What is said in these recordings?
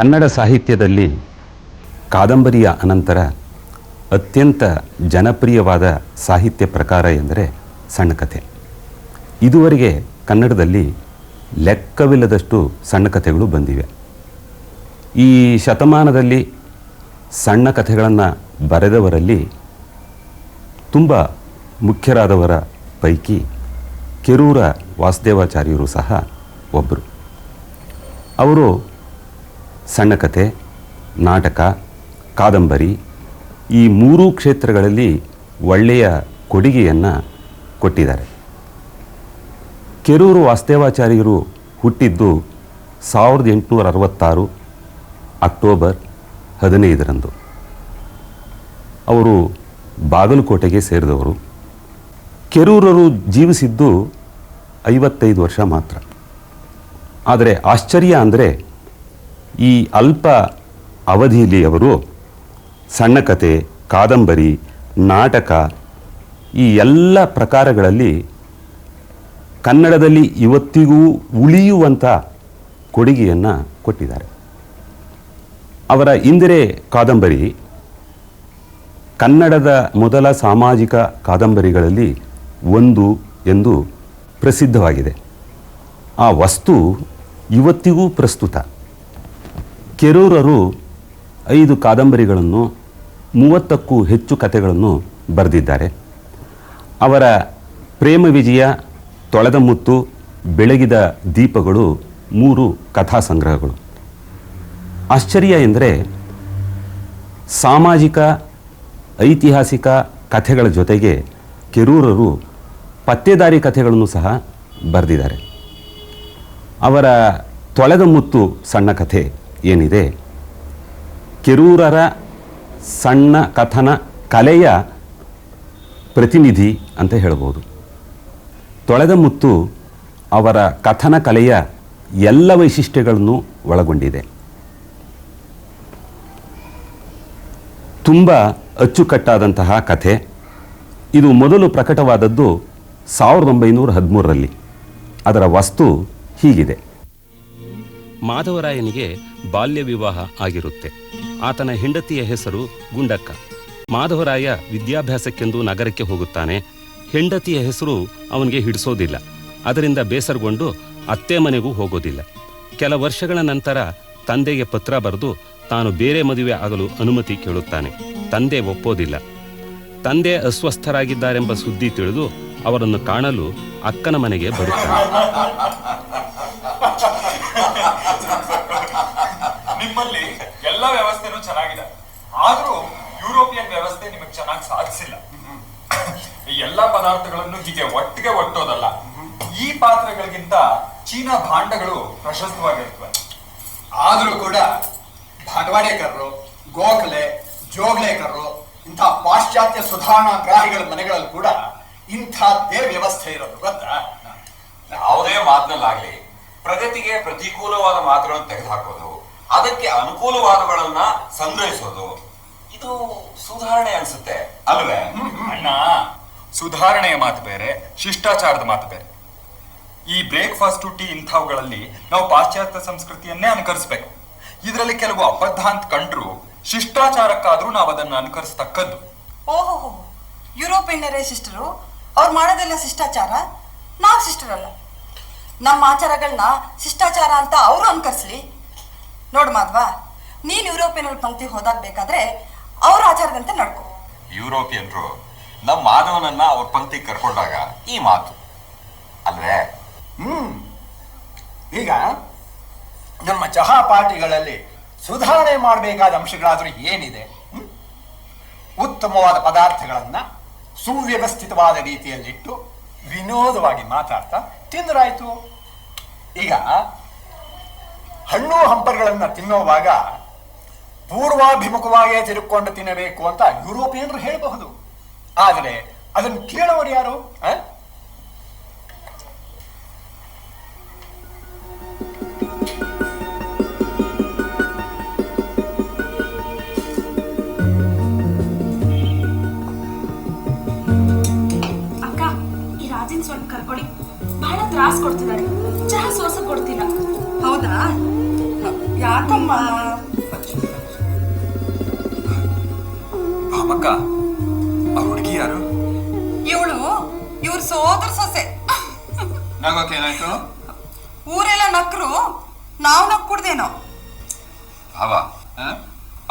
ಕನ್ನಡ ಸಾಹಿತ್ಯದಲ್ಲಿ ಕಾದಂಬರಿಯ ಅನಂತರ ಅತ್ಯಂತ ಜನಪ್ರಿಯವಾದ ಸಾಹಿತ್ಯ ಪ್ರಕಾರ ಎಂದರೆ ಸಣ್ಣ ಕಥೆ. ಇದುವರೆಗೆ ಕನ್ನಡದಲ್ಲಿ ಲೆಕ್ಕವಿಲ್ಲದಷ್ಟು ಸಣ್ಣ ಕಥೆಗಳು ಬಂದಿವೆ. ಈ ಶತಮಾನದಲ್ಲಿ ಸಣ್ಣ ಕಥೆಗಳನ್ನು ಬರೆದವರಲ್ಲಿ ತುಂಬ ಮುಖ್ಯರಾದವರ ಪೈಕಿ ಕೆರೂರ ವಾಸುದೇವಾಚಾರ್ಯರು ಸಹ ಒಬ್ಬರು. ಅವರು ಸಣ್ಣ ಕಥೆ, ನಾಟಕ, ಕಾದಂಬರಿ ಈ ಮೂರೂ ಕ್ಷೇತ್ರಗಳಲ್ಲಿ ಒಳ್ಳೆಯ ಕೊಡುಗೆಯನ್ನು ಕೊಟ್ಟಿದ್ದಾರೆ. ಕೆರೂರು ವಾಸುದೇವಾಚಾರ್ಯರು ಹುಟ್ಟಿದ್ದು 1866 ಅಕ್ಟೋಬರ್ 15ರಂದು. ಅವರು ಬಾಗಲಕೋಟೆಗೆ ಸೇರಿದವರು. ಕೆರೂರರು ಜೀವಿಸಿದ್ದು 55 ವರ್ಷ ಮಾತ್ರ. ಆದರೆ ಆಶ್ಚರ್ಯ ಅಂದರೆ ಈ ಅಲ್ಪ ಅವಧಿಯಲ್ಲಿ ಅವರು ಸಣ್ಣ ಕಥೆ, ಕಾದಂಬರಿ, ನಾಟಕ ಈ ಎಲ್ಲ ಪ್ರಕಾರಗಳಲ್ಲಿ ಕನ್ನಡದಲ್ಲಿ ಇವತ್ತಿಗೂ ಉಳಿಯುವಂಥ ಕೊಡುಗೆಯನ್ನು ಕೊಟ್ಟಿದ್ದಾರೆ. ಅವರ ಇಂದಿರೆ ಕಾದಂಬರಿ ಕನ್ನಡದ ಮೊದಲ ಸಾಮಾಜಿಕ ಕಾದಂಬರಿಗಳಲ್ಲಿ ಒಂದು ಎಂದು ಪ್ರಸಿದ್ಧವಾಗಿದೆ. ಆ ವಸ್ತು ಇವತ್ತಿಗೂ ಪ್ರಸ್ತುತ. ಕೆರೂರರು 5 ಕಾದಂಬರಿಗಳನ್ನು, 30ಕ್ಕೂ ಹೆಚ್ಚು ಕಥೆಗಳನ್ನು ಬರೆದಿದ್ದಾರೆ. ಅವರ ಪ್ರೇಮ ವಿಜಯ, ತೊಳೆದ ಮುತ್ತು, ಬೆಳಗಿದ ದೀಪಗಳು 3 ಕಥಾ ಸಂಗ್ರಹಗಳು. ಆಶ್ಚರ್ಯ ಎಂದರೆ ಸಾಮಾಜಿಕ, ಐತಿಹಾಸಿಕ ಕಥೆಗಳ ಜೊತೆಗೆ ಕೆರೂರರು ಪತ್ತೇದಾರಿ ಕಥೆಗಳನ್ನು ಸಹ ಬರೆದಿದ್ದಾರೆ. ಅವರ ತೊಳೆದ ಮುತ್ತು ಸಣ್ಣ ಕಥೆ ಏನಿದೆ, ಕೆರೂರರ ಸಣ್ಣ ಕಥನ ಕಲೆಯ ಪ್ರತಿನಿಧಿ ಅಂತ ಹೇಳ್ಬೋದು. ತೊಳೆದ ಮುತ್ತು ಅವರ ಕಥನ ಕಲೆಯ ಎಲ್ಲ ವೈಶಿಷ್ಟ್ಯಗಳನ್ನು ಒಳಗೊಂಡಿದೆ. ತುಂಬ ಅಚ್ಚುಕಟ್ಟಾದಂತಹ ಕಥೆ. ಇದು ಮೊದಲು ಪ್ರಕಟವಾದದ್ದು 1913ರಲ್ಲಿ. ಅದರ ವಸ್ತು ಹೀಗಿದೆ. ಮಾಧವರಾಯನಿಗೆ ಬಾಲ್ಯ ವಿವಾಹ ಆಗಿರುತ್ತೆ. ಆತನ ಹೆಂಡತಿಯ ಹೆಸರು ಗುಂಡಕ್ಕ. ಮಾಧವರಾಯ ವಿದ್ಯಾಭ್ಯಾಸಕ್ಕೆಂದು ನಗರಕ್ಕೆ ಹೋಗುತ್ತಾನೆ. ಹೆಂಡತಿಯ ಹೆಸರು ಅವನಿಗೆ ಹಿಡಿಸೋದಿಲ್ಲ. ಅದರಿಂದ ಬೇಸರಗೊಂಡು ಅತ್ತೆ ಮನೆಗೂ ಹೋಗೋದಿಲ್ಲ. ಕೆಲ ವರ್ಷಗಳ ನಂತರ ತಂದೆಗೆ ಪತ್ರ ಬರೆದು ತಾನು ಬೇರೆ ಮದುವೆ ಆಗಲು ಅನುಮತಿ ಕೇಳುತ್ತಾನೆ. ತಂದೆ ಒಪ್ಪೋದಿಲ್ಲ. ತಂದೆ ಅಸ್ವಸ್ಥರಾಗಿದ್ದಾರೆಂಬ ಸುದ್ದಿ ತಿಳಿದು ಅವರನ್ನು ಕಾಣಲು ಅಕ್ಕನ ಮನೆಗೆ ಬರುತ್ತಾನೆ. ನಿಮ್ಮಲ್ಲಿ ಎಲ್ಲ ವ್ಯವಸ್ಥೆನೂ ಚೆನ್ನಾಗಿದೆ, ಆದ್ರೂ ಯುರೋಪಿಯನ್ ವ್ಯವಸ್ಥೆ ನಿಮಗೆ ಚೆನ್ನಾಗಿ ಸಾಧಿಸಿಲ್ಲ. ಈ ಎಲ್ಲಾ ಪದಾರ್ಥಗಳನ್ನು ಹೀಗೆ ಒಟ್ಟಿಗೆ ಒಟ್ಟೋದಲ್ಲ. ಈ ಪಾತ್ರೆಗಳಿಗಿಂತ ಚೀನಾ ಭಾಂಡಗಳು ಪ್ರಶಸ್ತವಾಗಿರ್ತವೆ. ಆದ್ರೂ ಕೂಡ ಬಂಡವಾಳೇಕರರು, ಗೋಖಲೆ, ಜೋಗ್ಲೇಕರರು ಇಂಥ ಪಾಶ್ಚಾತ್ಯ ಸುಧಾರಣಾ ಗ್ರಾಹಿಗಳ ಮನೆಗಳಲ್ಲಿ ಕೂಡ ಇಂಥದ್ದೇ ವ್ಯವಸ್ಥೆ ಇರೋದು ಗೊತ್ತಾ? ಯಾವುದೇ ಮಾತಿನಲ್ಲಾಗ್ಲಿ ಪ್ರಗತಿಗೆ ಪ್ರತಿಕೂಲವಾದ ಮಾತುಗಳನ್ನು ತೆಗೆದುಹಾಕೋದು, ಅದಕ್ಕೆ ಅನುಕೂಲವಾದಗಳನ್ನ ಸಂಗ್ರಹಿಸೋದು, ಇದು ಸುಧಾರಣೆ ಅನ್ಸುತ್ತೆ ಅಲ್ವೇ? ಅಣ್ಣ, ಸುಧಾರಣೆಯ ಮಾತು ಬೇರೆ, ಶಿಷ್ಟಾಚಾರದ ಮಾತು ಬೇರೆ. ಈ ಬ್ರೇಕ್ಫಾಸ್ಟ್, ಟೀ ಇಂಥವುಗಳಲ್ಲಿ ನಾವು ಪಾಶ್ಚಾತ್ಯ ಸಂಸ್ಕೃತಿಯನ್ನೇ ಅನುಕರಿಸಬೇಕು. ಇದರಲ್ಲಿ ಕೆಲವು ಅಬದ್ಧ ಅಂತ ಕಂಡ್ರು ಶಿಷ್ಟಾಚಾರಕ್ಕಾದ್ರೂ ನಾವು ಅದನ್ನು ಅನುಕರಿಸತಕ್ಕದ್ದು. ಓಹೋ, ಯುರೋಪಿಯನ್ನರೇ ಶಿಷ್ಟರು, ಅವ್ರು ಮಾಡೋದೆಲ್ಲ ಶಿಷ್ಟಾಚಾರ, ನಾವು ಶಿಷ್ಟರಲ್ಲ. ನಮ್ಮ ಆಚಾರಗಳನ್ನ ಶಿಷ್ಟಾಚಾರ ಅಂತ ಅವರು ಅನುಕರಿಸ್ಲಿ. ನೋಡು ಮಾಧ್ವ, ನೀನ್ ಯುರೋಪಿಯನ್ ಪಂಕ್ತಿ ಹೋದಾಗ ಬೇಕಾದ್ರೆ ಅವ್ರ ಆಚಾರದಂತೆ ನಡ್ಕೊ. ಯುರೋಪಿಯನ್ರು ನಮ್ಮ ಮಾನವನನ್ನ ಅವ್ರ ಪಂಕ್ತಿಗೆ ಕರ್ಕೊಂಡಾಗ ಈ ಮಾತು ಅಲ್ವೇ? ಈಗ ನಮ್ಮ ಚಹಾ ಪಾರ್ಟಿಗಳಲ್ಲಿ ಸುಧಾರಣೆ ಮಾಡಬೇಕಾದ ಅಂಶಗಳಾದ್ರೂ ಏನಿದೆ? ಉತ್ತಮವಾದ ಪದಾರ್ಥಗಳನ್ನ ಸುವ್ಯವಸ್ಥಿತವಾದ ರೀತಿಯಲ್ಲಿಟ್ಟು ವಿನೋದವಾಗಿ ಮಾತಾಡ್ತಾ ತಿಂದ್ರಾಯ್ತು. ಈಗ ಹಣ್ಣು ಹಂಪರುಗಳನ್ನ ತಿನ್ನುವಾಗ ಪೂರ್ವಾಭಿಮುಖವಾಗಿಯೇ ತಿರುಕೊಂಡು ತಿನ್ನಬೇಕು ಅಂತ ಯುರೋಪಿಯನ್ರು ಹೇಳಬಹುದು. ಆದರೆ ಅದನ್ನು ಕೇಳೋರು ಯಾರು? ಸ್ವಲ್ಪ ಕರ್ಕೊಳ್ಳಿ, ಬಹಳ ತ್ರಾಸ ಕೊಡ್ತಿದ್ದಾರೆ. ಚಹಾ ಸೋಸ ಕೊಡ್ತಿಲ್ಲ. ಹೌದಾ? ಯಾಕಮ್ಮ? ಭಾಮಕ್ಕ, ಆ ಹುಡುಗಿ ಯಾರು? ಇವ್ರ ಸೋದರ ಸೊಸೆ. ನಗೋಕೇನಾಯ್ತು? ಊರೆಲ್ಲ ನಕ್ರು, ನಾವ್ ನಕ್ಕುಡ್ದೇನೋ. ಭಾವ,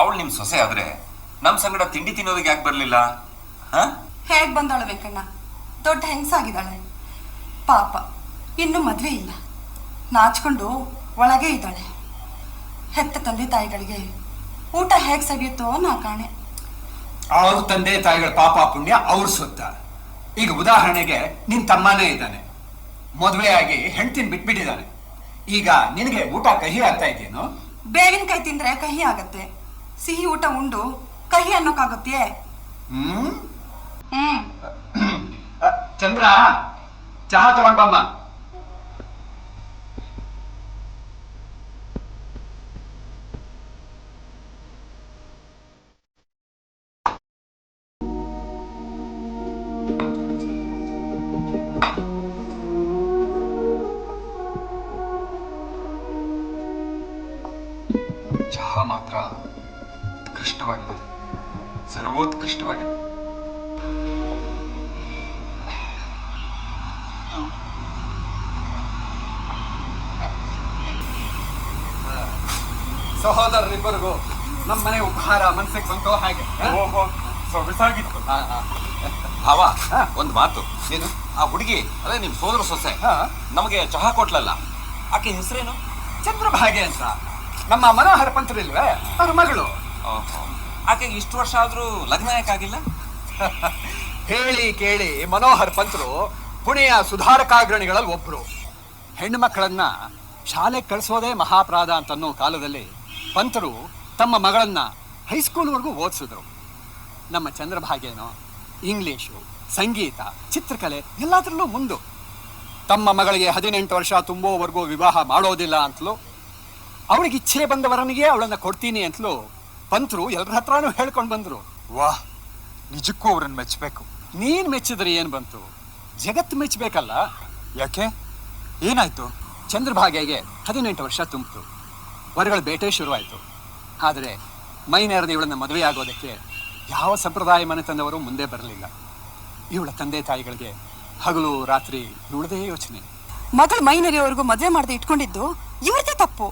ಅವಳು ನಿಮ್ ಸೊಸೆ ಆದ್ರೆ ನಮ್ ಸಂಗಡ ತಿಂಡಿ ತಿನ್ನೋದಕ್ಕೆ ಯಾಕೆ ಬರ್ಲಿಲ್ಲ? ಹೇಗ್ ಬಂದಾಳು ವೆಂಕಣ್ಣ? ದೊಡ್ಡ ಹೆಂಗಸಾಗಿದ್ದಾಳೆ ಪಾಪ. ಇನ್ನು ಮದ್ವೆ ಇಲ್ಲ, ನಾಚ್ಕೊಂಡು ಒಳಗೆ ಇದ್ದಾಳೆ. ಹೆತ್ತ ತಂದೆ ತಾಯಿಗಳಿಗೆ ಊಟ ಹೇಗ್ ಸವಿಯುತ್ತೋ ನಾ ಕಾಣೆ. ಅವ್ರ ತಂದೆ ತಾಯಿಗಳ ಪಾಪ ಪುಣ್ಯ ಅವ್ರ ಸುತ್ತ. ಈಗ ಉದಾಹರಣೆಗೆ ನಿನ್ ತಮ್ಮನೇ ಇದ್ದಾನೆ, ಮದುವೆ ಆಗಿ ಹೆಂಡ್ತಿನ ಬಿಟ್ಬಿಟ್ಟಿದ್ದಾನೆ. ಈಗ ನಿನಗೆ ಊಟ ಕಹಿ ಆಗ್ತಾ ಇದೆಯೇನೋ? ಬೇವಿನಕಾಯಿ ತಿಂದ್ರೆ ಕಹಿ ಆಗತ್ತೆ, ಸಿಹಿ ಊಟ ಉಂಡು ಕಹಿ ಅನ್ನೋಕ್ಕಾಗತ್ತೆ? ಹ್ಮ್. ಚಂದ್ರ, ಚಹಾ ತಗೊಂಡ್ಬಮ್ಮ. ಚಹಾ ಮಾತ್ರ ಕಷ್ಟವಾಗಿದೆ, ಸರ್ವೋತ್ಕೃಷ್ಟವಾಗಿದೆ. ಸಹೋದರರಿಬ್ಬರಿಗೂ ನಮ್ಮನೆ ಉಪಹಾರ ಮನ್ಸಿಗೆ ಬಂತೋ ಹಾಗೆ. ಓಹೋ, ಸೊಗಸಾಗಿತ್ತು. ಭಾವ, ಒಂದ್ ಮಾತು. ಏನು? ಆ ಹುಡುಗಿ ಅದೇ ನಿಮ್ ಸೋದರ ಸೊಸೆ ಹಾ. ನಮಗೆ ಚಹಾ ಕೊಟ್ಲಲ್ಲ, ಆಕೆ ಹೆಸರೇನು? ಚಂದ್ರಭಾಗೆ ಅಂತ. ನಮ್ಮ ಮನೋಹರ ಪಂತರಿಲ್ವೇ, ಅವ್ರ ಮಗಳು. ಆಕೆಗೆ ಇಷ್ಟು ವರ್ಷ ಆದ್ರೂ ಲಗ್ನ ಯಾಕಾಗಿಲ್ಲ? ಹೇಳಿ ಕೇಳಿ ಮನೋಹರ್ ಪಂತರು ಪುಣೆಯ ಸುಧಾರಕಾಗ್ರಣಿಗಳಲ್ಲಿ ಒಬ್ರು. ಹೆಣ್ಣು ಮಕ್ಕಳನ್ನ ಶಾಲೆ ಕಳಿಸೋದೇ ಮಹಾಪರಾಧ ಅಂತನ್ನೋ ಕಾಲದಲ್ಲಿ ಪಂತರು ತಮ್ಮ ಮಗಳನ್ನ ಹೈಸ್ಕೂಲ್ವರೆಗೂ ಓದಿಸಿದ್ರು. ನಮ್ಮ ಚಂದ್ರಭಾಗೇನೋ ಇಂಗ್ಲಿಷು, ಸಂಗೀತ, ಚಿತ್ರಕಲೆ ಎಲ್ಲದರಲ್ಲೂ ಮುಂದು. ತಮ್ಮ ಮಗಳಿಗೆ 18 ವರ್ಷ ತುಂಬುವವರೆಗೂ ವಿವಾಹ ಮಾಡೋದಿಲ್ಲ ಅಂತಲೂ, ಅವಳಿಗೆ ಇಚ್ಛೆ ಬಂದವರನಿಗೆ ಅವಳನ್ನ ಕೊಡ್ತೀನಿ ಅಂತಲೂ ಪಂತರು ಎಲ್ಲರ ಹತ್ರನೂ ಹೇಳ್ಕೊಂಡು ಬಂದ್ರು. ವಾಹ್, ನಿಜಕ್ಕೂ ಅವ್ರನ್ನ ಮೆಚ್ಚಬೇಕು. ನೀನ್ ಮೆಚ್ಚಿದ್ರೆ ಏನ್ ಬಂತು, ಜಗತ್ತು ಮೆಚ್ಚಬೇಕಲ್ಲ. ಯಾಕೆ, ಏನಾಯ್ತು? ಚಂದ್ರಭಾಗೆಗೆ 18 ವರ್ಷ ತುಂಬಿತು, ವರಗಳ ಬೇಟೆ ಶುರುವಾಯಿತು. ಆದರೆ ಮೈನೇರದ ಇವಳನ್ನ ಮದುವೆ ಆಗೋದಕ್ಕೆ ಯಾವ ಸಂಪ್ರದಾಯ ಮನೆತಂದವರು ಮುಂದೆ ಬರಲಿಲ್ಲ. ಇವಳ ತಂದೆ ತಾಯಿಗಳಿಗೆ ಹಗಲು ರಾತ್ರಿ ಇವಳದೇ ಯೋಚನೆ. ಮಗಳು ಮೈನರಿಯವರೆಗೂ ಮದುವೆ ಮಾಡದೆ ಇಟ್ಕೊಂಡಿದ್ದು ಇವ್ರದೇ ತಪ್ಪು.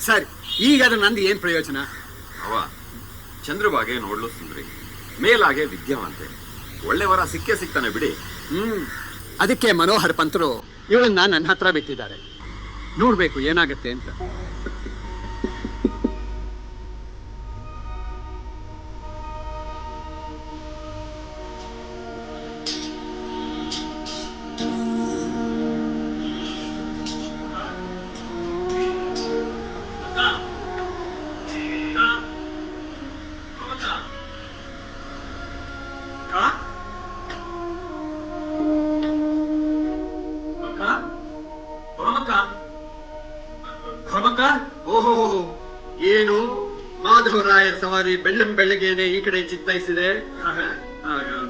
ಸರಿ, ಈಗ ಅದು ನಂದು ಏನ್ ಪ್ರಯೋಜನ? ಅವ ಚಂದ್ರಭಾಗೆ ನೋಡ್ಲು ಸುಂದ್ರಿ, ಮೇಲಾಗೆ ವಿದ್ಯಾವಂತೆ, ಒಳ್ಳೆಯವರ ಸಿಕ್ಕೇ ಸಿಗ್ತಾನೆ ಬಿಡಿ. ಅದಕ್ಕೆ ಮನೋಹರ್ ಪಂತರು ಇವಳನ್ನ ನನ್ನ ಹತ್ರ ಬಿಟ್ಟಿದ್ದಾರೆ. ನೋಡ್ಬೇಕು ಏನಾಗತ್ತೆ ಅಂತ. ಓಹೋ, ಏನು ಮಾಧವರಾಯರ ಸವಾರಿ ಬೆಳ್ಳಂಬೆಳಗ್ಗೆನೆ ಈ ಕಡೆ ಚಿತ್ತೈಸಿದೆ.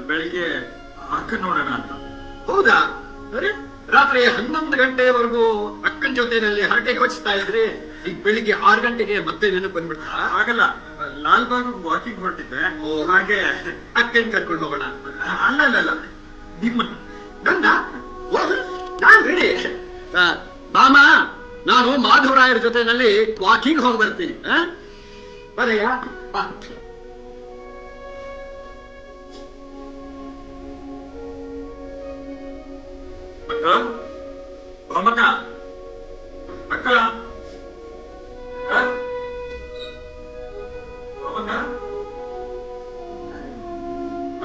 ಬೆಳಿಗ್ಗೆ ಅಕ್ಕ ನೋಡೋಣ ಅಂತ. ಹೌದಾ? ಅರೆ, ರಾತ್ರಿ 11 ಗಂಟೆವರೆಗೂ ಅಕ್ಕನ ಜೊತೆನಲ್ಲಿ ಹರಟೆ ಹೊಚ್ತಾ ಇದ್ರಿ, ಈಗ ಬೆಳಿಗ್ಗೆ 6 ಗಂಟೆಗೆ ಮತ್ತೆ ನೆನಪು ಬಂದ್ಬಿಡ್ತ? ಆಗಲ್ಲ, ಲಾಲ್ಬಾಗ್ ವಾಕಿಂಗ್ ಹೊರಟಿದ್ದೆ, ಹಾಗೆ ಅಕ್ಕನ್ ಕರ್ಕೊಂಡು ಹೋಗೋಣ. ಅಲ್ಲ, ನಿಮ್ಮನ್ನ. ನನ್ನ ನಾನ್ ರೆಡಿ. ಬಾಮ, ನಾನು ಮಾಧವರಾಯರ ಜೊತೆನಲ್ಲಿ ವಾಕಿಂಗ್ ಹೋಗಿ ಬರ್ತೀನಿ. ಬರಯ್ಯ, ಬಾ. ಅಕ್ಕ, ಅಕ್ಕ,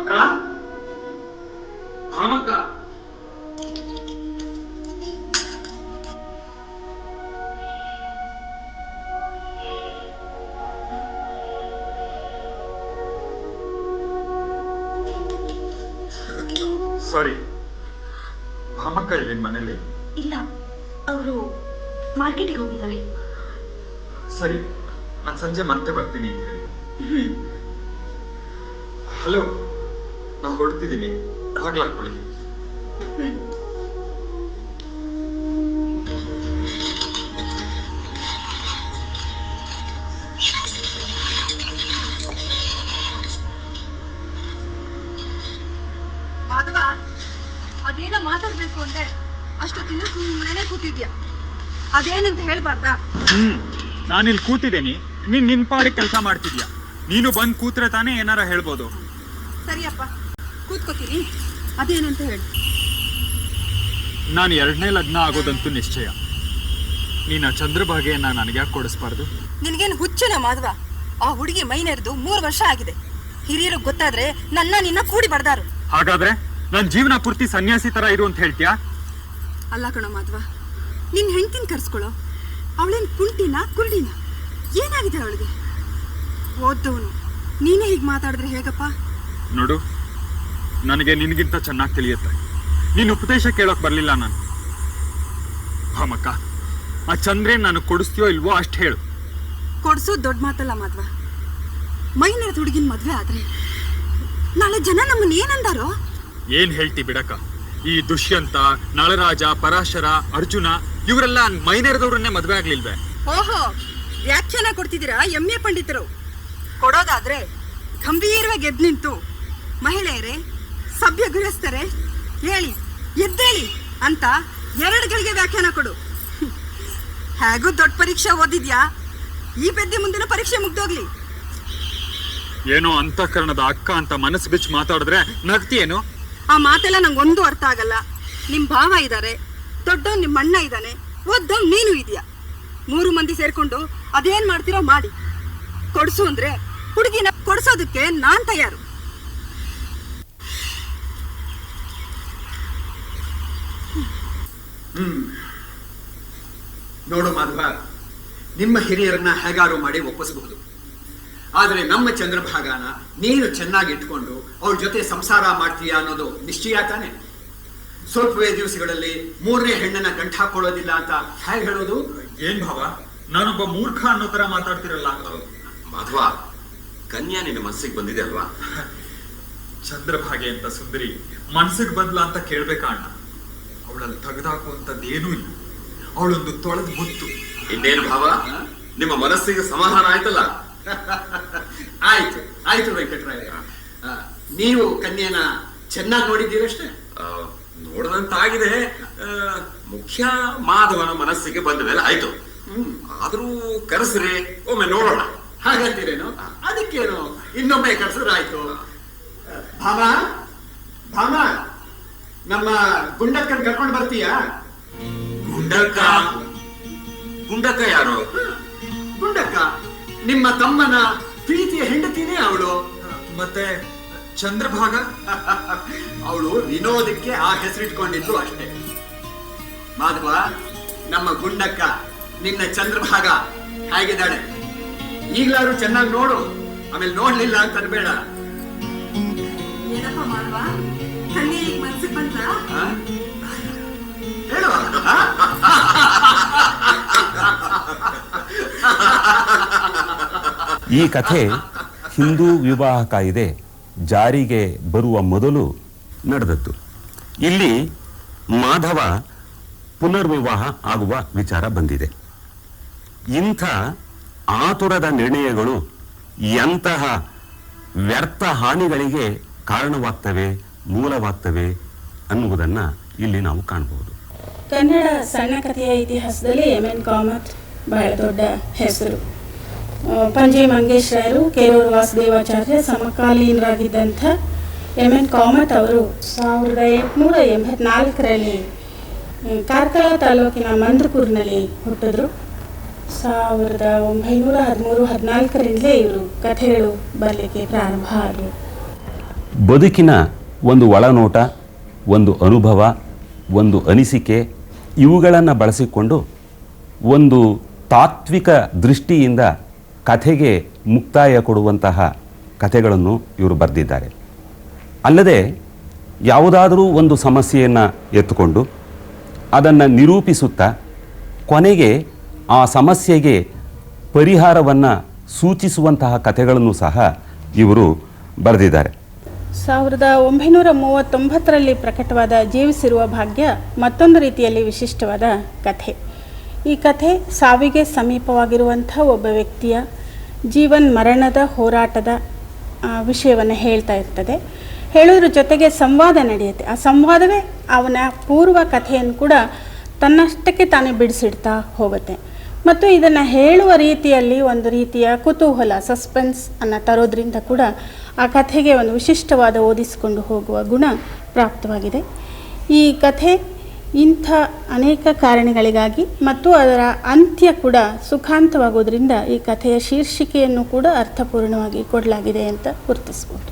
ಅಕ್ಕ, ಸಾರಿ, ಭಾಮಕ್ಕ ಇಲ್ಲಿ ಮನೇಲಿ ಇಲ್ಲ, ಅವರು ಮಾರ್ಕೆಟಿಗೆ ಹೋಗಿದ್ದಾರೆ. ಸರಿ, ನಾನು ಸಂಜೆ ಮತ್ತೆ ಬರ್ತೀನಿ. ಹಲೋ, ನಾನು ಹೊರಡ್ತಿದ್ದೀನಿ, ಆಗ್ಲಾಕೊಳ್ಳಿ. ಅದೇನೋ ಮಾತಾಡ್ಬೇಕು ಅಂದ್ರೆ ಅಷ್ಟೊತ್ತಿನ ಸುಮ್ಮನೆ ಕೂತಿದ್ಯಾ, ಅದೇನಂತ ಹೇಳ್ಬಾರ್ದಾ? ನಾನಿಲ್ಲಿ ಕೂತಿದ್ದೇನೆ, ನೀನ್ ನಿನ್ ಪಾಡಿಗೆ ಕೆಲಸ ಮಾಡ್ತಿದ್ಯಾ. ನೀನು ಬಂದ್ ಕೂತ್ರೆ ತಾನೇ ಏನಾರ ಹೇಳ್ಬೋದು. ಸರಿಯಪ್ಪ, ಕೂತ್ಕೋತೀನಿ. ಅದೇನಂತ ಹೇಳಿ. ನಾನು 2ನೇ ಲಗ್ನ ಆಗೋದಂತೂ ನಿಶ್ಚಯ. ನೀನು ಆ ಚಂದ್ರಭಾಗೆಯನ್ನ ನನಗ್ಯಾಕೆ ಕೊಡಿಸ್ಬಾರ್ದು? ನಿನ್ಗೇನು ಹುಚ್ಚುನ ಮಾಧವ? ಆ ಹುಡುಗಿ ಮೈ ನೆರೆದು 3 ವರ್ಷ ಆಗಿದೆ. ಹಿರಿಯರು ಗೊತ್ತಾದ್ರೆ ನಿನ್ನ ಕೂಡಿ ಬಡ್ದಾರು. ಹಾಗಾದ್ರೆ ನನ್ ಜೀವನ ಪೂರ್ತಿ ಸನ್ಯಾಸಿ ತರ ಇರು ಅಂತ ಹೇಳ್ತೀಯಾ? ಅಲ್ಲ ಕಣೋ ಮಾಧವ, ನಿನ್ ಹೆಂಡ್ತಿನ ಕರ್ಸ್ಕೊಳ್ಳೋ. ಅವಳೇನ್ ಕುಂಟಿನ ಕುರುಡಿನ? ಏನಾಗಿದೆ ಅವಳಿಗೆ? ಓದ್ದವನು ನೀನೇ ಹೀಗೆ ಮಾತಾಡಿದ್ರೆ ಹೇಗಪ್ಪ? ನೋಡು, ನನಗೆ ನಿನಗಿಂತ ಚೆನ್ನಾಗಿ ತಿಳಿಯುತ್ತೆ. ನೀನು ಉಪದೇಶ ಕೇಳೋಕ್ ಬರ್ಲಿಲ್ಲ ನಾನು. ಭಾಮಕ್ಕ, ಆ ಚಂದ್ರೇನ್ ನಾನು ಕೊಡಿಸ್ತೀಯೋ ಇಲ್ವೋ ಅಷ್ಟು ಹೇಳು. ಕೊಡ್ಸೋದು ದೊಡ್ಡ ಮಾತಲ್ಲ ಮಾಧವ. ಮೈನರ್ ಹುಡುಗಿನ ಮದ್ವೆ ಆದ್ರೆ ನಾಳೆ ಜನ ನಮ್ಮನ್ನ ಏನಂದಾರೋ? ಏನ್ ಹೇಳ್ತಿ ಬಿಡಕ್ಕ. ಈ ದುಷ್ಯಂತ, ನಳರಾಜ, ಪರಾಶರ, ಅರ್ಜುನ ಇವರೆಲ್ಲ ಮೈನೇರದವ್ರನ್ನೇ ಮದ್ವೆ ಆಗ್ಲಿಲ್ವೇ? ಓಹೋ, ವ್ಯಾಖ್ಯಾನ ಕೊಡ್ತಿದ್ದೀರಾ ಎಮ್ಮೆ ಪಂಡಿತರು? ಕೊಡೋದಾದ್ರೆ ಗಂಭೀರವಾಗಿ ಎದ್ದು ನಿಂತು, ಮಹಿಳೆಯರೇ, ಸಭ್ಯ ಗೃಹಸ್ಥರೇ, ಹೇಳಿ ಎದ್ದೇಳಿ ಅಂತ 2 ಗಳಿಗೆ ವ್ಯಾಖ್ಯಾನ ಕೊಡು. ಹೇಗೂ ದೊಡ್ಡ ಪರೀಕ್ಷೆ ಓದಿದ್ಯಾ, ಈ ಬೆದ್ದೆ ಮುಂದಿನ ಪರೀಕ್ಷೆ ಮುಗ್ದೋಗ್ಲಿ. ಏನೋ ಅಂತಃಕರಣದ ಅಕ್ಕ ಅಂತ ಮನಸ್ಸು ಬಿಚ್ಚಿ ಮಾತಾಡಿದ್ರೆ ನಗ್ತಿಯೇನು? ಆ ಮಾತೆಲ್ಲ ನಂಗೊಂದು ಅರ್ಥ ಆಗಲ್ಲ. ನಿಮ್ ಭಾವ ಇದ್ದಾರೆ, ದೊಡ್ಡವ್ ನಿಮ್ಮ ಅಣ್ಣ ಇದ್ದಾನೆ, ಓದ್ದವ್ ನೀನು ಇದೆಯಾ. 3 ಮಂದಿ ಸೇರ್ಕೊಂಡು ಅದೇನ್ ಮಾಡ್ತಿರೋ ಮಾಡಿ. ಕೊಡ್ಸು ಅಂದ್ರೆ ಹುಡುಗಿನ ಕೊಡ್ಸೋದಕ್ಕೆ ನಾನ್ ತಯಾರು. ನೋಡು ಮಾಧವ, ನಿಮ್ಮ ಹಿರಿಯರನ್ನ ಹೇಗಾರು ಮಾಡಿ ಒಪ್ಪಿಸಬಹುದು. ಆದರೆ ನಮ್ಮ ಚಂದ್ರಭಾಗನ ನೀನು ಚೆನ್ನಾಗಿ ಇಟ್ಕೊಂಡು ಅವ್ರ ಜೊತೆ ಸಂಸಾರ ಮಾಡ್ತೀಯ ಅನ್ನೋದು ನಿಶ್ಚಯ ತಾನೆ. ಸ್ವಲ್ಪವೇ ದಿವಸಗಳಲ್ಲಿ 3ನೇ ಹೆಣ್ಣನ್ನ ಗಂಟು ಹಾಕೊಳ್ಳೋದಿಲ್ಲ ಅಂತ ಹೇಗೆ ಹೇಳೋದು? ಏನ್ ಭಾವ, ನಾನೊಬ್ಬ ಮೂರ್ಖ ಅನ್ನೋ ತರ ಮಾತಾಡ್ತಿರಲ್ಲ. ಮಾಧವ, ಕನ್ಯಾ ನಿನ್ನ ಮನಸ್ಸಿಗೆ ಬಂದಿದೆ ಅಲ್ವಾ? ಚಂದ್ರಭಾಗೆ ಅಂತ ಸುಂದರಿ ಮನ್ಸಿಗೆ ಬಂದ್ಲ ಅಂತ ಕೇಳ್ಬೇಕಾ ಅಣ್ಣ? ಅವಳಲ್ಲಿ ತೆಗೆದಾಕುವಂಥದ್ದೇನೂ ಇಲ್ಲ. ಅವಳೊಂದು ತೊಳೆದು ಮುತ್ತು. ಇನ್ನೇನು ಭಾವ, ನಿಮ್ಮ ಮನಸ್ಸಿಗೆ ಸಮಾಧಾನ ಆಯ್ತಲ್ಲ? ಆಯ್ತು ಆಯ್ತು ವೆಂಕಟರಾಯ, ನೀವು ಕನ್ಯೆನ ಚೆನ್ನಾಗಿ ನೋಡಿದ್ದೀರಷ್ಟೇ. ನೋಡದಂತಾಗಿದೆ. ಮುಖ್ಯ ಮಾಧವನ ಮನಸ್ಸಿಗೆ ಬಂದ ಮೇಲೆ ಆಯ್ತು. ಆದ್ರೂ ಕರೆಸ್ರಿ, ಒಮ್ಮೆ ನೋಡೋಣ. ಹಾಗಂತೀರೇನು? ಅದಕ್ಕೇನು, ಇನ್ನೊಮ್ಮೆ ಕರೆಸಿದ್ರೆ ಆಯ್ತು. ಭಾಮ, ಭಾಮ, ನಮ್ಮ ಗುಂಡಕ್ಕನ್ ಕರ್ಕೊಂಡು ಬರ್ತೀಯಾ? ಗುಂಡಕ್ಕ? ಗುಂಡಕ್ಕ ಯಾರು? ಗುಂಡಕ್ಕ ನಿಮ್ಮ ತಮ್ಮನ ಪ್ರೀತಿಯ ಹೆಂಡತಿನೇ ಅವಳು. ಮತ್ತೆ ಚಂದ್ರಭಾಗ? ಅವಳು ವಿನೋದಕ್ಕೆ ಆ ಹೆಸರಿಟ್ಕೊಂಡಿದ್ದು ಅಷ್ಟೇ. ಮಾಧವ, ನಮ್ಮ ಗುಂಡಕ್ಕ ನಿನ್ನ ಚಂದ್ರಭಾಗ ಹೇಗಿದ್ದಾಳೆ ಈಗ್ಲಾರು ಚೆನ್ನಾಗಿ ನೋಡು, ಆಮೇಲೆ ನೋಡ್ಲಿಲ್ಲ ಅಂತ ಅನ್ಬೇಡ. ಏನಪ್ಪ ಮಾಡುವ, ಕಣ್ಣಿ ಈಗ ಮನ್ಸಿಗೆ ಬಂತ? ಹೇಳು. ಈ ಕಥೆ ಹಿಂದೂ ವಿವಾಹ ಕಾಯ್ದೆ ಜಾರಿಗೆ ಬರುವ ಮೊದಲು ನಡೆದದ್ದು. ಇಲ್ಲಿ ಮಾಧವ ಪುನರ್ವಿವಾಹ ಆಗುವ ವಿಚಾರ ಬಂದಿದೆ. ಇಂಥ ಆತುರದ ನಿರ್ಣಯಗಳು ಎಂತಹ ವ್ಯರ್ಥ ಹಾನಿಗಳಿಗೆ ಕಾರಣವಾಗ್ತವೆ, ಮೂಲವಾಗ್ತವೆ ಅನ್ನುವುದನ್ನು ಇಲ್ಲಿ ನಾವು ಕಾಣಬಹುದು. ಕನ್ನಡ ಸಣ್ಣ ಕಥೆಯ ಇತಿಹಾಸದಲ್ಲಿ ಎಂ.ಎನ್. ಕಾಮತ್ ಬಹಳ ದೊಡ್ಡ ಹೆಸರು. ಪಂಜೆ ಮಂಗೇಶ್ ರಾಯರು, ಕೇರೂರು ವಾಸುದೇವಾಚಾರ್ಯ ಸಮಕಾಲೀನರಾಗಿದ್ದಂಥ ಎಂ.ಎನ್. ಕಾಮತ್ ಅವರು 1884ರಲ್ಲಿ ಕಾರ್ಕಳ ತಾಲೂಕಿನ ಮಂದ್ರಪುರ್ನಲ್ಲಿ ಹುಟ್ಟಿದ್ರು. 1913-14ರಿಂದಲೇ ಇವರು ಕಥೆಗಳು ಬರಲಿಕ್ಕೆ ಪ್ರಾರಂಭ ಆದವು. ಬದುಕಿನ ಒಂದು ಒಳನೋಟ, ಒಂದು ಅನುಭವ, ಒಂದು ಅನಿಸಿಕೆ ಇವುಗಳನ್ನು ಬಳಸಿಕೊಂಡು ಒಂದು ತಾತ್ವಿಕ ದೃಷ್ಟಿಯಿಂದ ಕಥೆಗೆ ಮುಕ್ತಾಯ ಕೊಡುವಂತಹ ಕಥೆಗಳನ್ನು ಇವರು ಬರೆದಿದ್ದಾರೆ. ಅಲ್ಲದೆ ಯಾವುದಾದರೂ ಒಂದು ಸಮಸ್ಯೆಯನ್ನು ಎತ್ತುಕೊಂಡು ಅದನ್ನು ನಿರೂಪಿಸುತ್ತಾ ಕೊನೆಗೆ ಆ ಸಮಸ್ಯೆಗೆ ಪರಿಹಾರವನ್ನು ಸೂಚಿಸುವಂತಹ ಕಥೆಗಳನ್ನು ಸಹ ಇವರು ಬರೆದಿದ್ದಾರೆ. 1939ರಲ್ಲಿ ಪ್ರಕಟವಾದ ಜೀವಿಸಿರುವ ಭಾಗ್ಯ ಮತ್ತೊಂದು ರೀತಿಯಲ್ಲಿ ವಿಶಿಷ್ಟವಾದ ಕಥೆ. ಈ ಕಥೆ ಸಾವಿಗೆ ಸಮೀಪವಾಗಿರುವಂಥ ಒಬ್ಬ ವ್ಯಕ್ತಿಯ ಜೀವನ್ ಮರಣದ ಹೋರಾಟದ ವಿಷಯವನ್ನು ಹೇಳ್ತಾ ಇರ್ತದೆ. ಹೇಳೋದ್ರ ಜೊತೆಗೆ ಸಂವಾದ ನಡೆಯುತ್ತೆ. ಆ ಸಂವಾದವೇ ಅವನ ಪೂರ್ವ ಕಥೆಯನ್ನು ಕೂಡ ತನ್ನಷ್ಟಕ್ಕೆ ತಾನೇ ಬಿಡಿಸಿಡ್ತಾ ಹೋಗುತ್ತೆ. ಮತ್ತು ಇದನ್ನು ಹೇಳುವ ರೀತಿಯಲ್ಲಿ ಒಂದು ರೀತಿಯ ಕುತೂಹಲ, ಸಸ್ಪೆನ್ಸ್ ಅನ್ನು ತರೋದ್ರಿಂದ ಕೂಡ ಆ ಕಥೆಗೆ ಒಂದು ವಿಶಿಷ್ಟವಾದ ಓದಿಸಿಕೊಂಡು ಹೋಗುವ ಗುಣ ಪ್ರಾಪ್ತವಾಗಿದೆ. ಈ ಕಥೆ ಇಂಥ ಅನೇಕ ಕಾರಣಗಳಿಗಾಗಿ ಮತ್ತು ಅದರ ಅಂತ್ಯ ಕೂಡ ಸುಖಾಂತವಾಗೋದ್ರಿಂದ ಈ ಕಥೆಯ ಶೀರ್ಷಿಕೆಯನ್ನು ಕೂಡ ಅರ್ಥಪೂರ್ಣವಾಗಿ ಕೊಡಲಾಗಿದೆ ಅಂತ ಗುರುತಿಸ್ಬೋದು.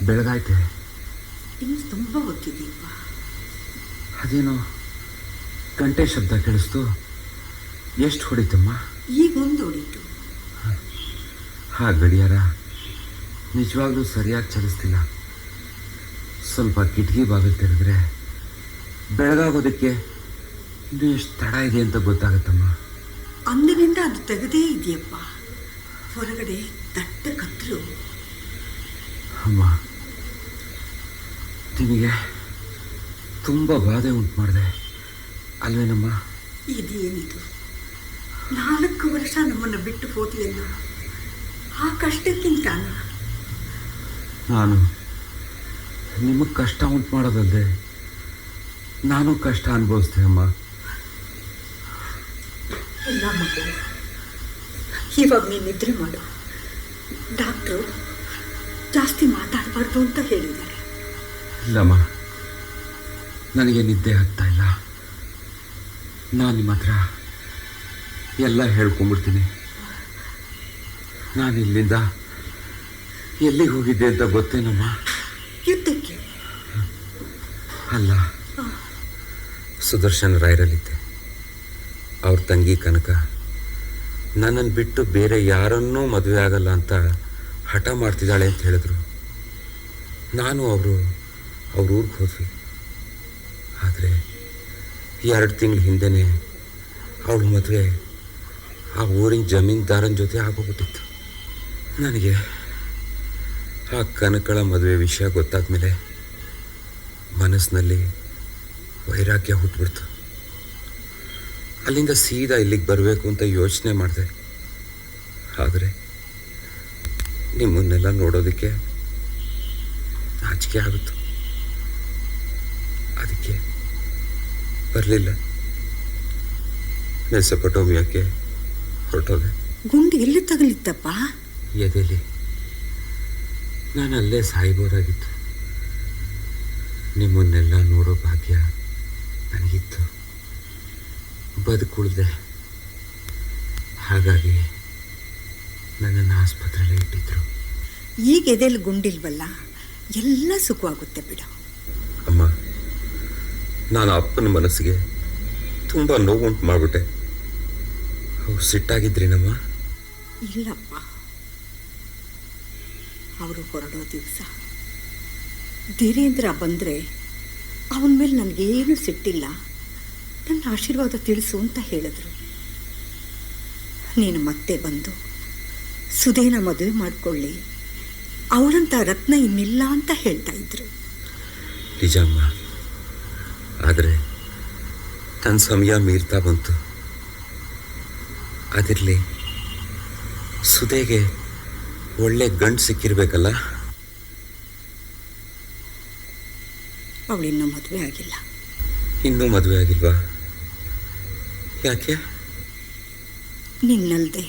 ಬೆಳಗಾಯ್ತೆ. ಇನ್ನು ತುಂಬ ಹೊತ್ತಿದ್ದೀಪ್ಪ. ಅದೇನೋ ಗಂಟೆ ಶಬ್ದ ಕೇಳಿಸ್ತು. ಎಷ್ಟು ಹೊಡಿತಮ್ಮ? ಈಗ ಒಂದು ಹೊಡಿತು. ಹಾ, ಗಡಿಯಾರ ನಿಜವಾಗ್ಲೂ ಸರಿಯಾಗಿ ಚಲಿಸ್ತಿಲ್ಲ. ಸ್ವಲ್ಪ ಕಿಟಕಿ ಬಾಗಿಲು ತೆರೆದ್ರೆ ಬೆಳಗಾಗೋದಕ್ಕೆ ಇನ್ನೂ ಎಷ್ಟು ತಡ ಇದೆ ಅಂತ ಗೊತ್ತಾಗತ್ತಮ್ಮ. ಅಂದಿನಿಂದ ಅದು ತೆಗೆದೇ ಇದೆಯಪ್ಪ. ಹೊರಗಡೆ ದಟ್ಟ ಕತ್ತಲು. ಅಮ್ಮ, ನಿನಗೆ ತುಂಬ ಬಾಧೆ ಉಂಟು ಮಾಡಿದೆ ಅಲ್ವೇನಮ್ಮ? ಇದೇನಿದು, 4 ವರ್ಷ ನಮ್ಮನ್ನು ಬಿಟ್ಟು ಹೋದಿಯಲ್ಲ, ಆ ಕಷ್ಟಕ್ಕಿಂತ ನಾನು ನಿಮಗೆ ಕಷ್ಟ ಉಂಟು ಮಾಡೋದಲ್ಲದೆ ನಾನು ಕಷ್ಟ ಅನುಭವಿಸ್ತೆ ಅಮ್ಮ. ಇಲ್ಲ ಮಗು, ಇವಾಗ ನೀನು ನಿದ್ರೆ ಮಾಡು. ಡಾಕ್ಟ್ರು ಜಾಸ್ತಿ ಮಾತಾಡಬಾರ್ದು ಅಂತ ಹೇಳಿದ್ದಾರೆ. ಇಲ್ಲಮ್ಮ, ನನಗೆ ನಿದ್ದೆ ಆಗ್ತಾ ಇಲ್ಲ. ನಾನು ನಿಮ್ಮ ಹತ್ರ ಎಲ್ಲ ಹೇಳ್ಕೊಂಬಿಡ್ತೀನಿ. ನಾನು ಇಲ್ಲಿಂದ ಎಲ್ಲಿಗೆ ಹೋಗಿದ್ದೆ ಅಂತ ಗೊತ್ತೇನಮ್ಮ? ಯುದ್ಧಕ್ಕೆ ಅಲ್ಲ, ಸುದರ್ಶನ್ ರಾಯರಲ್ಲಿದ್ದೆ. ಅವ್ರ ತಂಗಿ ಕನಕ ನನ್ನನ್ನು ಬಿಟ್ಟು ಬೇರೆ ಯಾರನ್ನೂ ಮದುವೆ ಆಗಲ್ಲ ಅಂತ ಹಠ ಮಾಡ್ತಿದ್ದಾಳೆ ಅಂತ ಹೇಳಿದ್ರು. ನಾನು ಅವ್ರ ಊರಿಗೆ ಹೋದ್ವಿ. ಆದರೆ 2 ತಿಂಗಳ ಹಿಂದೆನೇ ಅವಳ ಮದುವೆ ಆ ಊರಿನ ಜಮೀನ್ದಾರನ ಜೊತೆ ಆಗೋಗ್ಬಿಟ್ಟಿತ್ತು. ನನಗೆ ಆ ಕನಕಳ ಮದುವೆ ವಿಷಯ ಗೊತ್ತಾದ ಮೇಲೆ ಮನಸ್ಸಿನಲ್ಲಿ ವೈರಾಗ್ಯ ಹುಟ್ಟುಬಿಡ್ತು. ಅಲ್ಲಿಂದ ಸೀದಾ ಇಲ್ಲಿಗೆ ಬರಬೇಕು ಅಂತ ಯೋಚನೆ ಮಾಡಿದೆ. ಆದರೆ ನಿಮ್ಮನ್ನೆಲ್ಲ ನೋಡೋದಕ್ಕೆ ನಾಚಿಕೆ ಆಗುತ್ತು. ಅದಕ್ಕೆ ಬರಲಿಲ್ಲ. ಮೆಸೊಪಟೋಮಿಯಾಕ್ಕೆ ಹೊರಟೋದೆ. ಗುಂಡು ಎಲ್ಲಿ ತಗಲಿತ್ತಪ್ಪ? ಎದೆಲಿ. ನಾನು ಅಲ್ಲೇ ಸಾಯ್ಬೋದಾಗಿತ್ತು. ನಿಮ್ಮನ್ನೆಲ್ಲ ನೋಡೋ ಭಾಗ್ಯ ನನಗಿತ್ತು. ಬದುಕುಳಿದೆ. ಹಾಗಾಗಿ ನನ್ನನ್ನು ಆಸ್ಪತ್ರೆಯಲ್ಲೇ ಇಟ್ಟಿದ್ರು. ಈಗ ಎದೆಲ್ಲಿ ಗುಂಡಿಲ್ವಲ್ಲ, ಎಲ್ಲ ಸುಖವಾಗುತ್ತೆ ಬಿಡು. ಅಮ್ಮ, ನಾನು ಅಪ್ಪನ ಮನಸ್ಸಿಗೆ ತುಂಬ ನೋವುಂಟು ಮಾಡಿಬಿಟ್ಟೆ. ಅವ್ರು ಸಿಟ್ಟಾಗಿದ್ರೇನಮ್ಮ? ಇಲ್ಲಪ್ಪ, ಅವರು ಹೊರಡೋ ದಿವಸ ಧೀರೇಂದ್ರ ಬಂದರೆ ಅವನ ಮೇಲೆ ನನಗೇನು ಸಿಟ್ಟಿಲ್ಲ, ನನ್ನ ಆಶೀರ್ವಾದ ತಿಳಿಸು ಅಂತ ಹೇಳಿದ್ರು. ನೀನು ಮತ್ತೆ ಬಂದು ಸುಧೇನ ಮದುವೆ ಮಾಡಿಕೊಳ್ಳಿ, ಅವಳಂತ ರತ್ನ ಇನ್ನಿಲ್ಲ ಅಂತ ಹೇಳ್ತಾ ಇದ್ರು. ನಿಜಮ್ಮ, ಆದರೆ ನನ್ನ ಸಮಯ ಮೀರ್ತಾ ಬಂತು. ಅದಿರಲಿ, ಸುಧೆಗೆ ಒಳ್ಳೆ ಗಂಡು ಸಿಕ್ಕಿರ್ಬೇಕಲ್ಲ. ಅವಳಿನ್ನೂ ಮದುವೆ ಆಗಿಲ್ಲ. ಇನ್ನೂ ಮದುವೆ ಆಗಿಲ್ವಾ? ಯಾಕೆ? ನಿನ್ನಲ್ದೆ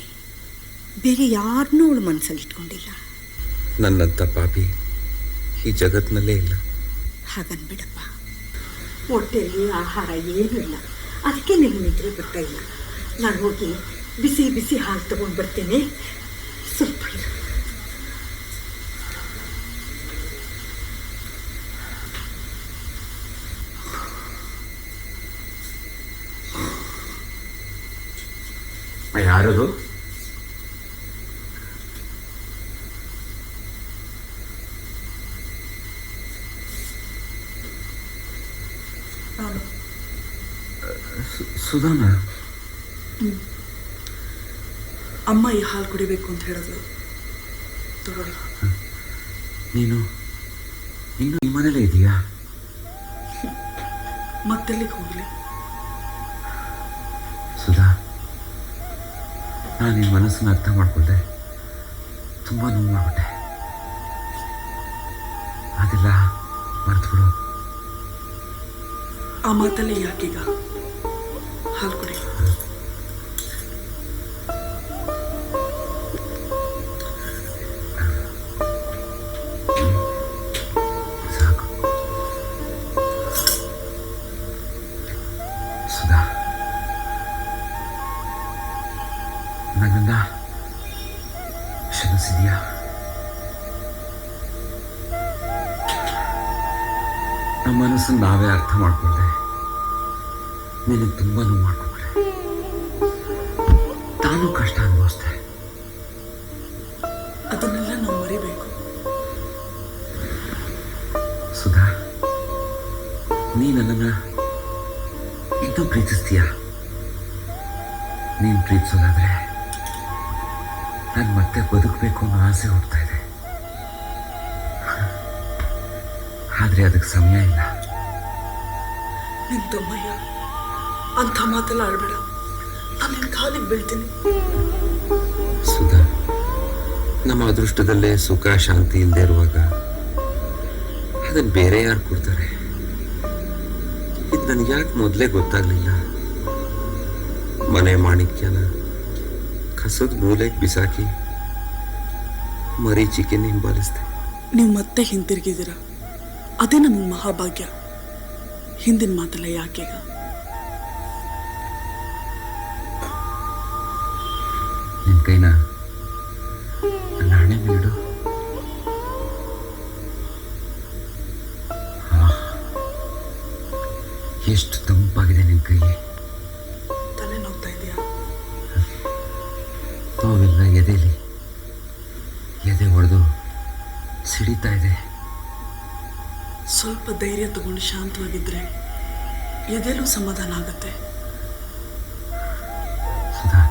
ಬೇರೆ ಯಾರನ್ನೂ ಅವಳು ಮನಸ್ಸಲ್ಲಿ ಇಟ್ಕೊಂಡಿಲ್ಲ. ನನ್ನಂಥ ಪಾಪಿ ಈ ಜಗತ್ತಿನಲ್ಲೇ ಇಲ್ಲ. ಹಾಗನ್ಬಿಡಪ್ಪ, ಹೊಟ್ಟೆಯಲ್ಲಿ ಆಹಾರ ಏನೂ ಇಲ್ಲ, ಅದಕ್ಕೆ ನಿನಗೆ ನಿದ್ರೆ ಬರ್ತಾ ಇಲ್ಲ. ನಾನು ಹೋಗಿ ಬಿಸಿ ಬಿಸಿ ಹಾಲು ತಗೊಂಡು ಬರ್ತೇನೆ, ಸ್ವಲ್ಪ ಇರು. ಯಾರದು? ಸುಧಾನ ಅಮ್ಮ ಈ ಹಾಲು ಕುಡಿಬೇಕು ಅಂತ ಹೇಳಿದ್ರು, ತಗೊಳ್ಳಿ. ನೀನು ಇನ್ನು ಈ ಮನೇಲೇ ಇದೆಯಾ? ಮತ್ತೆಲ್ಲಿಗೆ ಹೋಗಲಿ? ಸುಧಾ, ನಾನು ನಿನ್ನ ಮನಸ್ಸನ್ನು ಅರ್ಥ ಮಾಡ್ಕೊಂಡೆ, ತುಂಬ ನೋವು ಮಾಡ್ಬಿಟ್ಟೆ. ಅದೆಲ್ಲ ಮರೆತುಬಿಡು. ಆ ಮಾತಲ್ಲಿ ಯಾಕೀಗ? ಹಾಲು ಕುಡಿ. ಸಾಕು ಸುಧಾ, ನನ್ನನ್ನ ಕ್ಷಮಿಸಿದ್ಯಾ? ನಮ್ಮ ಮನಸ್ಸನ್ನು ನಾವೇ ಅರ್ಥ ಮಾಡ್ಕೊಂಡೆ, ನಿನಗೆ ತುಂಬ ನೋವು ಮಾಡ್ಕೊಂಡ್ಬಿಟ್ಟೆ. ತಾನು ಕಷ್ಟ ಅನುಭವಿಸ್ದೆ. ಅದನ್ನೆಲ್ಲ ನಾವು ಮರಿಬೇಕು. ಸುಧಾ, ನೀ ನನ್ನನ್ನು ಇನ್ನೂ ಪ್ರೀತಿಸ್ತೀಯ. ನೀನು ಪ್ರೀತಿಸೋದಾದ್ರೆ ನಾನು ಮತ್ತೆ ಬದುಕಬೇಕು ಅನ್ನೋ ಆಸೆ ಹುಡ್ತಾ ಇದೆ. ಆದರೆ ಅದಕ್ಕೆ ಸಮಯ ಇಲ್ಲ. ನಿನ್ ತಮ್ಮಯ್ಯ, ಅಂಥ ಮಾತೆಲ್ಲ ಆಡ್ಬೇಡ. ನಾನು ನಿನ್ನ ಕಾಲಿಗೆ ಬೀಳ್ತೀನಿ. ಸುಧಾ, ನಮ್ಮ ಅದೃಷ್ಟದಲ್ಲೇ ಸುಖ ಶಾಂತಿ ಇಲ್ಲದೆ ಇರುವಾಗ ಅದನ್ನು ಬೇರೆ ಯಾರು ಕೊಡ್ತಾರೆ? ಇದು ನನಗೆ ಯಾಕೆ ಮೊದಲೇ ಗೊತ್ತಾಗ್ಲಿಲ್ಲ? ಮನೆ ಮಾಣಿಕ್ಯನ ಕಸದ ಮೂಲೆಗೆ ಬಿಸಾಕಿ ಮರೀಚಿಕೆ ಹಿಂಬಾಲಿಸ್ದೆ. ನೀವು ಮತ್ತೆ ಹಿಂತಿರುಗಿದ್ದೀರ, ಅದೇ ನಮಗೆ ಮಹಾಭಾಗ್ಯ. ಹಿಂದಿನ ಮಾತೆಲ್ಲ ಯಾಕೀಗ? ನಿನ್ನ ಕೈನ ನನ್ನ ಹಣೆ ಮೇಲಿಡು. ಎಷ್ಟು ತಂಪಾಗಿದೆ ನಿನ್ನ ಕೈ. ತಲೆ ನೋವ್ತಾ ಇದೆಯಾ? ನೋವಿಲ್ಲ, ಎದೆಲಿ ಎದೆ ಹೊಡೆದು ಸಿಡಿತಾ ಇದೆ. ಸ್ವಲ್ಪ ಧೈರ್ಯ ತಗೊಂಡು ಶಾಂತವಾಗಿದ್ರೆ ಎದೆಲೂ ಸಮಾಧಾನ ಆಗುತ್ತೆ. ಸುಧಾ,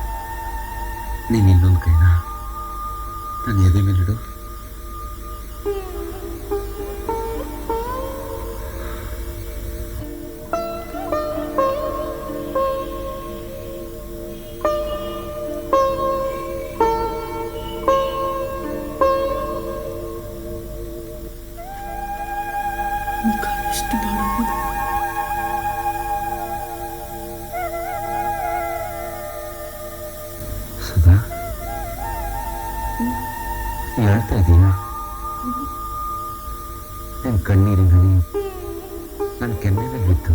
ನೀನು ಇನ್ನೊಂದು ಕೈನ ನನ್ನ ಎದೆ ಮೇಲಿಡು. ಮುಖ ಎಷ್ಟು ಬಾಡುವುದು. ಸುಧಾ, ಹೇಳ್ತಾ ಇದೀಯಾ? ನನ್ನ ಕಣ್ಣೀರಿನ ಹನಿ ನನ್ನ ಕೆನ್ನೆ ಮೇಲೆ ಬಿತ್ತು.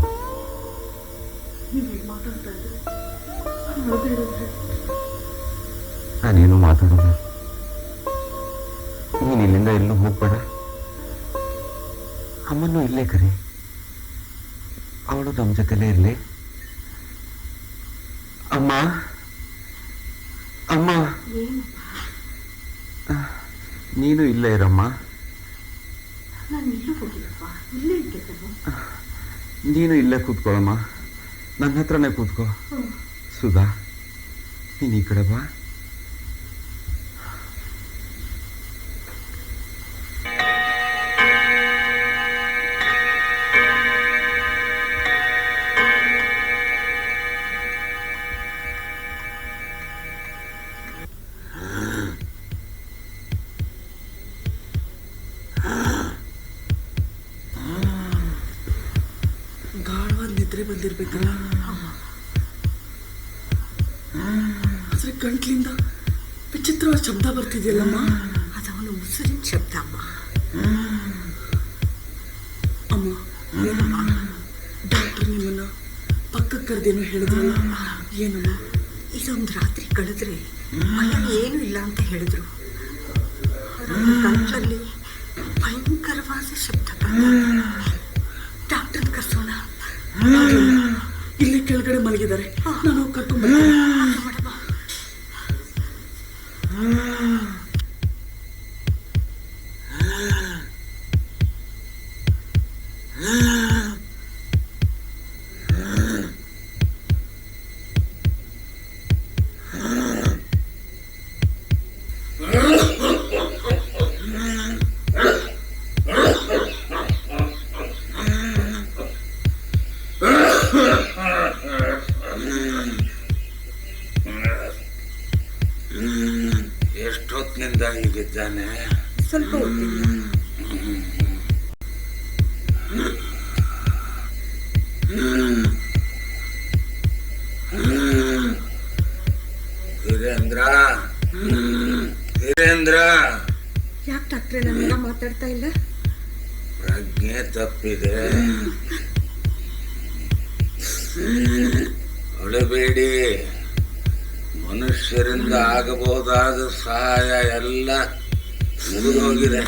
ನೀವು ಮಾತಾಡ್ತಾ ಇದ್ರೆ ಅಳದೇ ಇರೋದ್ರೆ ನಾನೇನು ಮಾತಾಡೋದು. ನೀನು ಇಲ್ಲಿಂದ ಎಲ್ಲೂ ಹೋಗ್ಬೇಡ. ಅಮ್ಮನ್ನು ಇಲ್ಲೇ ಕರಿ, ಅವಳು ನಮ್ಮ ಜೊತೆಲೇ ಇರಲಿ. ಅಮ್ಮ, ಅಮ್ಮ, ನೀನು ಇಲ್ಲೇ ಇರಮ್ಮ. ನಾನು ಇಲ್ಲೂ ಹೋಗಿಲ್ಲಪ್ಪ, ಇಲ್ಲೇ ಇದ್ದೆ. ನೀನು ಇಲ್ಲೇ ಕೂತ್ಕೊಳ್ಳಮ್ಮ, ನನ್ನ ಹತ್ರನೇ ಕೂತ್ಕೋ. ಸುಧಾ, ನೀನು ಈ ಕಡೆ ಬಾ. ಗಾಢವಾದ ನಿದ್ರೆ ಬಂದಿರ್ಬೇಕಲ್ಲ, ಆದ್ರೆ ಗಂಟ್ಲಿಂದ ವಿಚಿತ್ರವಾದ ಶಬ್ದ ಬರ್ತಿದೆಯಲ್ಲಮ್ಮ. ಅದವನು ಉಸಿರಿನ ಶಬ್ದ ಅಮ್ಮ. ಅಮ್ಮ, ಏನಮ್ಮ? ಡಾಕ್ಟರ್ ನಿಮ್ಮನ್ನ ಪಕ್ಕಕ್ಕೆ ಕರೆದೇನೋ ಹೇಳಿದ್ರಲ್ಲ, ಏನಮ್ಮ? ಇದೊಂದು ರಾತ್ರಿ ಕಳೆದ್ರೆ ಮನೆಯಲ್ಲಿ ಏನೂ ಇಲ್ಲ ಅಂತ ಹೇಳಿದ್ರು. ಗಂಟಲಲ್ಲಿ ಭಯಂಕರವಾದ ಶಬ್ದ ಡಾಕ್ಟರ್ ಕರ್ಸೋಣ. ಇಲ್ಲಿ ಕೆಳಗಡೆ ಮಲಗಿದ್ದಾರೆ, ನಾನು ಹೋಗಿ ಕರ್ಕೊಂಡ್ ಬರ್ತೀನಿ. ಎಷ್ಟೊತ್ತಿನಿಂದ ಹೀಗಿದ್ದಾನೆ? ಸ್ವಲ್ಪ ಹೊತ್ತಿಲ್ಲ. ವೀರೇಂದ್ರ, ವೀರೇಂದ್ರ, ಯಾಕೆ ಡಾಕ್ಟ್ರೆ ನನ್ನೆಲ್ಲ ಮಾತಾಡ್ತಾ ಇಲ್ಲ? ಪ್ರಜ್ಞೆ ತಪ್ಪಿದೆ. ಅಳಬೇಡಿ. ಮನುಷ್ಯರಿಂದ ಆಗಬಹುದಾದ ಸಹಾಯ ಎಲ್ಲ ಮುಗಿದೋಗಿದೆ.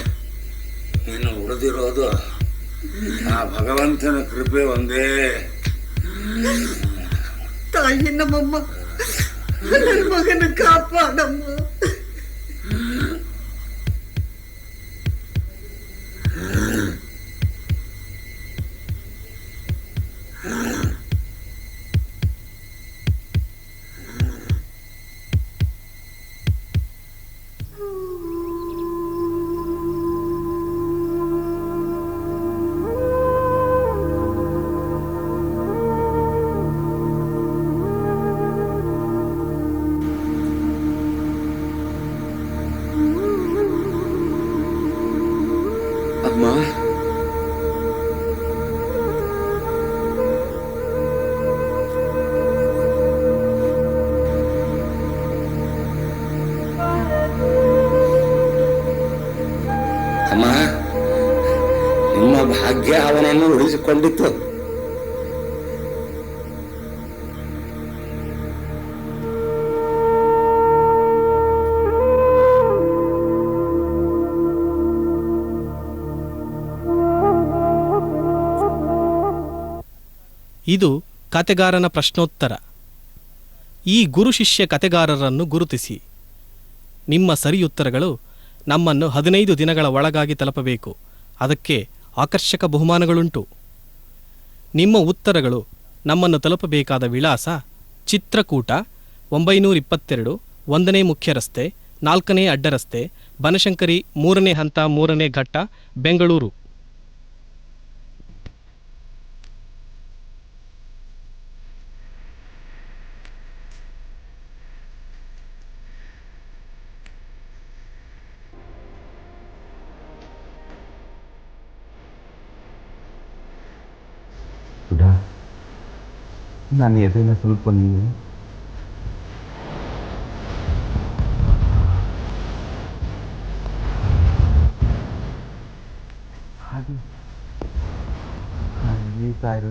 ಇನ್ನು ಉಳಿದಿರೋದು ಆ ಭಗವಂತನ ಕೃಪೆ ಒಂದೇ. ತಾಯಿ ನಮ್ಮಮ್ಮ, ನನ್ನ ಮಗನ ಕಾಪಾಡಮ್ಮ. ಅಮ್ಮ, ಅಮ್ಮ, ನಿಮ್ಮ ಭಾಗ್ಯ ಅವನನ್ನು ಉಳಿಸಿಕೊಂಡಿತ್ತು. ಇದು ಕತೆಗಾರನ ಪ್ರಶ್ನೋತ್ತರ. ಈ ಗುರು ಶಿಷ್ಯ ಕತೆಗಾರರನ್ನು ಗುರುತಿಸಿ. ನಿಮ್ಮ ಸರಿಯುತ್ತರಗಳು ನಮ್ಮನ್ನು 15 ದಿನಗಳ ಒಳಗಾಗಿ ತಲುಪಬೇಕು. ಅದಕ್ಕೆ ಆಕರ್ಷಕ ಬಹುಮಾನಗಳುಂಟು. ನಿಮ್ಮ ಉತ್ತರಗಳು ನಮ್ಮನ್ನು ತಲುಪಬೇಕಾದ ವಿಳಾಸ: ಚಿತ್ರಕೂಟ, 922, 1ನೇ ಮುಖ್ಯ ರಸ್ತೆ, 4ನೇ ಅಡ್ಡರಸ್ತೆ, ಬನಶಂಕರಿ, 3ನೇ ಹಂತ, 3ನೇ ಘಟ್ಟ, ಬೆಂಗಳೂರು. ನಾನು ಎದೆನ ಸ್ವಲ್ಪ ನೀವು ಹಾಗೆ ಸಾರು